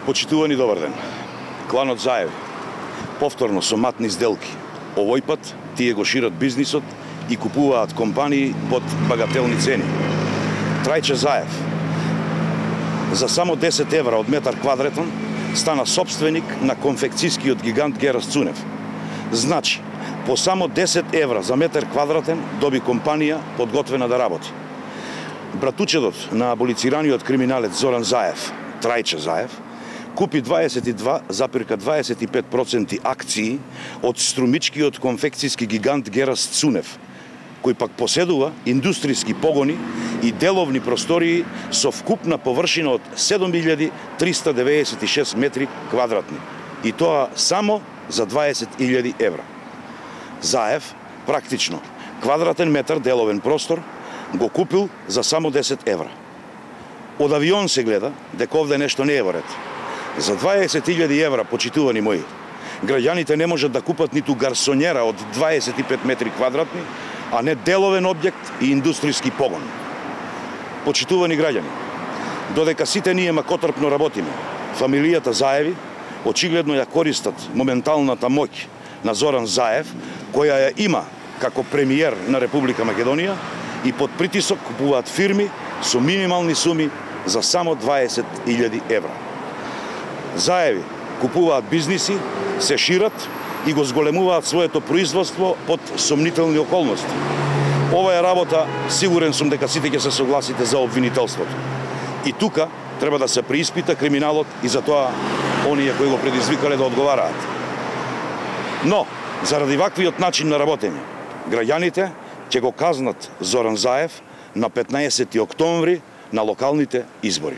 Почитувани, добар ден. Кланот Заев повторно со матни сделки. Овој пат тие го шират бизнисот и купуваат компании под багателни цени. Трајче Заев за само 10 евра од метар квадратен стана собственик на конфекцијскиот гигант Герас Цунев. Значи, по само 10 евра за метар квадратен доби компанија подготвена да работи. Братучедот на аболицираниот криминалец Зоран Заев, Трајче Заев, купи 22,25% акции од струмичкиот конфекцијски гигант Герас Цунев, кој пак поседува индустријски погони и деловни простории со вкупна површина од 7396 метри квадратни. И тоа само за 20.000 евра. Заев, практично, квадратен метар деловен простор го купил за само 10 евра. Од авион се гледа дека овде нешто не е во ред. За 20.000 евра, почитувани мои, граѓаните не можат да купат ниту гарсонјера од 25 метри квадратни, а не деловен објект и индустријски погон. Почитувани граѓани, додека сите ние макотрпно работиме, фамилијата Заеви очигледно ја користат моменталната моќ на Зоран Заев, која ја има како премиер на Република Македонија, и под притисок купуваат фирми со минимални суми за само 20.000 евра. Заеви купуваат бизниси, се шират и го зголемуваат своето производство под сомнителни околности. Ова е работа, сигурен сум дека сите ќе се согласите, за обвинителството. И тука треба да се преиспита криминалот и за тоа оние кои го предизвикале да одговараат. Но, заради ваквиот начин на работење, граѓаните ќе го казнат Зоран Заев на 15 октомври на локалните избори.